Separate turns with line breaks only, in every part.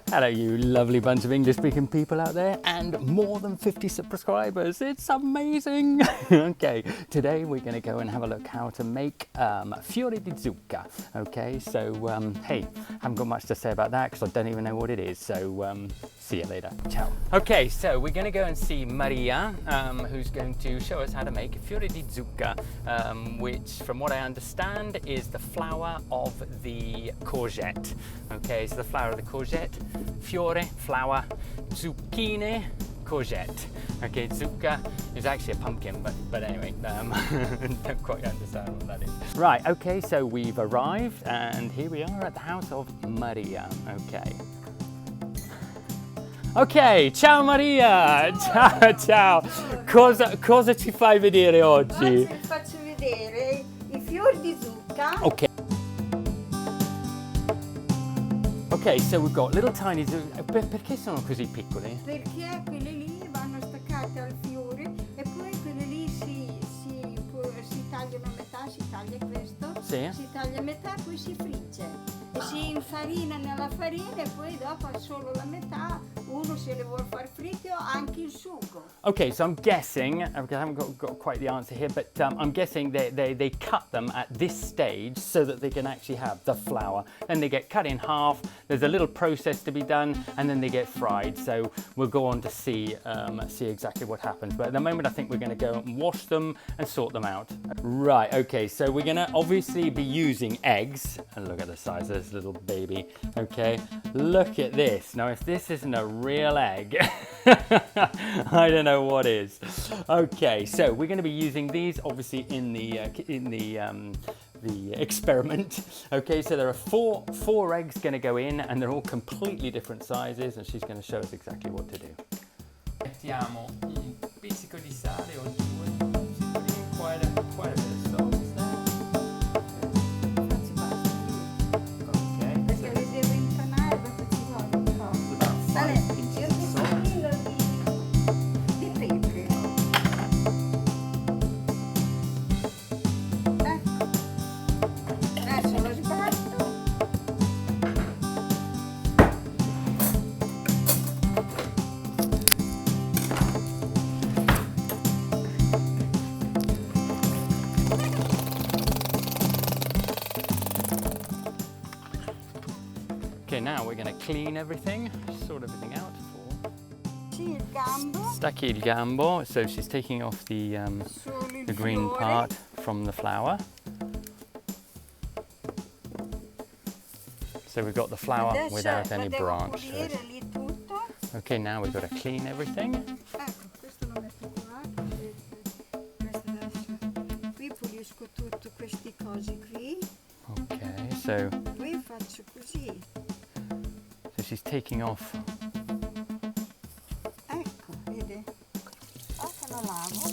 Hello, you lovely bunch of English-speaking people out there, and more than 50 subscribers. It's amazing. Okay, today we're going to go and have a look how to make fiori di zucca. Okay, so hey, haven't got much to say about that because I don't even know what it is. So see you later. Ciao. Okay, so we're going to go and see Maria, who's going to show us how to make fiori di zucca, which, from what I understand, is the flower of the courgette. Okay, so the flower of the courgette, fiore, flower, zucchine, courgette. Okay, zucca is actually a pumpkin, but anyway, don't quite understand what that is. Right, okay, so we've arrived and here we are at the house of Maria. Okay. Ok, ciao Maria! Ciao, ciao! Cosa ci fai vedere oggi?
Oggi vi faccio vedere i fiori di zucca.
Ok. Ok, so we've got little tiny zucca. Perché sono così piccoli?
Perché quelle lì vanno staccate al fiore e poi quelle lì si tagliano a metà, si taglia questo,
Sì.
si taglia a metà e poi si frigge. E si infarina nella farina e poi dopo solo la metà, uno se le vuole far fritte o anche il sugo.
Okay, so I'm guessing, because I haven't got quite the answer here, but I'm guessing they cut them at this stage so that they can actually have the flour. Then they get cut in half, there's a little process to be done, and then they get fried. So we'll go on to see exactly what happens. But at the moment I think we're going to go and wash them and sort them out. Right, okay, so we're going to obviously be using eggs. And look at the size of this little baby. Okay, look at this. Now if this isn't a real egg, I don't know what is. Okay, so we're going to be using these obviously in the experiment. Okay, so there are four eggs going to go in, and they're all completely different sizes, and she's going to show us exactly what to do. Mettiamo un pizzico di sale o due, quite a bit of salt. Okay, now we're going to clean everything, sort everything out.
Il gambo.
Stacchi il gambo, so she's taking off the green part from the flour. So we've got the flour without any branch. Okay, now we've got to clean everything.
Ecco, questo lo metto qua. Questo adesso. Qui pulisco tutto questi cosi qui.
Okay, so.
Qui faccio così.
So she's taking off.
Ecco, vedi? Ora lo lavo.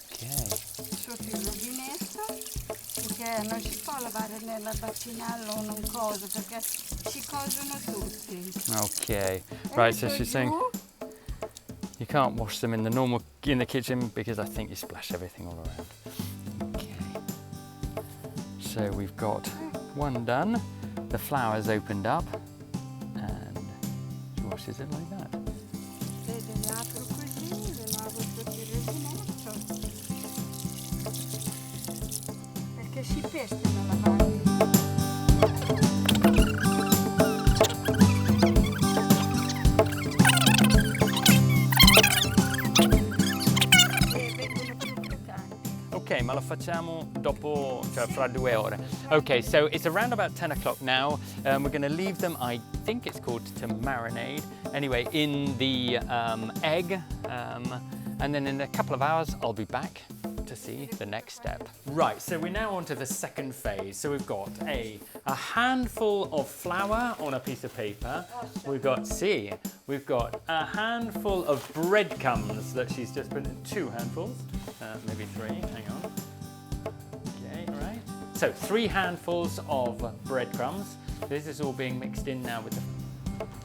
Okay.
Sotto il rubinetto, perché non si può lavare nella bacinella o non coso, perché si cosano tutti.
Okay, right, so she's saying you can't wash them in the kitchen because I think you splash everything all around. Okay. So we've got one done. The flour's opened up and she washes it like that.
Vedi, le apro così, le lavo sotto il rubinetto. Perché si pestano a lavare.
Okay, ma lo facciamo dopo, cioè fra 2 ore. Okay, so it's around about 10 o'clock now. We're going to leave them, I think it's called to marinade, anyway, in the egg. And then in a couple of hours, I'll be back to see the next step. Right, so we're now on to the second phase. So we've got a handful of flour on a piece of paper. We've got a handful of breadcrumbs that she's just put in, 2 handfuls, maybe 3, hang on. Okay, all right. So 3 handfuls of breadcrumbs. This is all being mixed in now with the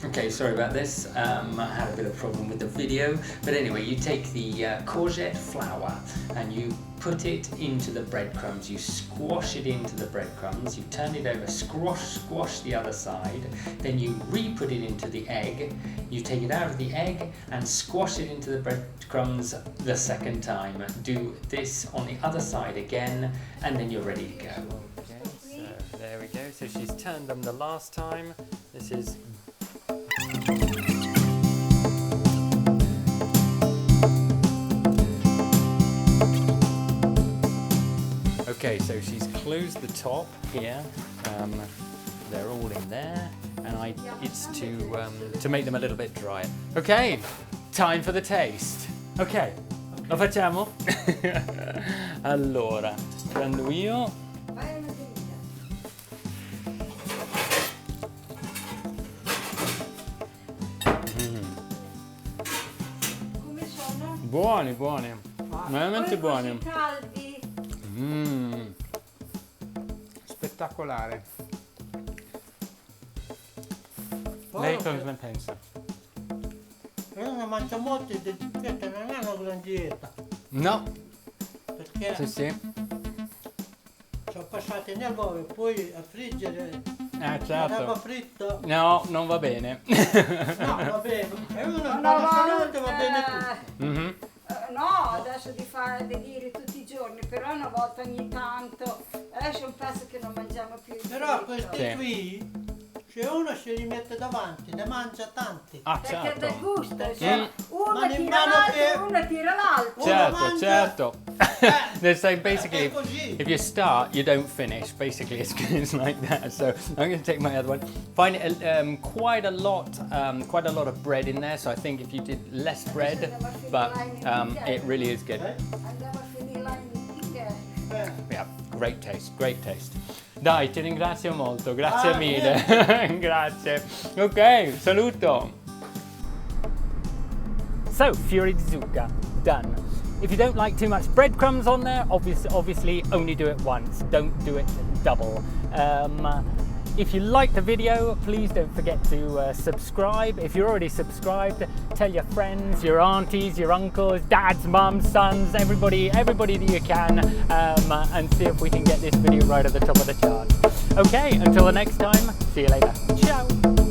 Okay, sorry about this. I had a bit of a problem with the video. But anyway, you take the courgette flour and you put it into the breadcrumbs. You squash it into the breadcrumbs. You turn it over, squash the other side. Then you re-put it into the egg. You take it out of the egg and squash it into the breadcrumbs the second time. Do this on the other side again, and then you're ready to go. Okay, so there we go. So she's turned them the last time. This is okay, so she's closed the top here. They're all in there, and it's to make them a little bit drier. Okay, time for the taste. Ok, lo facciamo? Allora, prendo io. Buoni, buoni, veramente buoni.
Caldi.
Spettacolare.
Lei cosa ne pensa?
Io ne mangio molti di zucchette, non è una gran dieta.
No.
Perché
Sì, sì.
sono passati nel uovo, poi a friggere.
Certo.
L'uovo fritto.
No, non va bene.
No, va bene. E uno
No,
buona
no,
salute, va bene tutto.
Mhm.
No, adesso di fare delirio tutti i giorni, però una volta ogni tanto, adesso è un pezzo che non mangiamo più. il
Però
fritto.
questi
Sì.
qui, se uno si li mette davanti, ne mangia tanti.
Ah,
Perché del
certo.
gusto, cioè, uno
Ma in
tira
mano
l'altro,
che-
uno tira l'altro.
Certo,
mangia-
certo. They're saying basically,
È così.
if you start, you don't finish. Basically, it's like that. So I'm going to take my other one. Find quite a lot of bread in there. So I think if you did less bread, but it really is good.
Andiamo a finirla in bicchiere.
Yeah, great taste. Dai, ti ringrazio molto, grazie
Ah,
mille. Grazie. Ok, saluto. So, fiori di zucca, done. If you don't like too much breadcrumbs on there, obviously only do it once. Don't do it double. If you like the video, please don't forget to subscribe. If you're already subscribed, tell your friends, your aunties, your uncles, dads, mums, sons, everybody that you can, and see if we can get this video right at the top of the chart. Okay, until the next time, see you later. Ciao.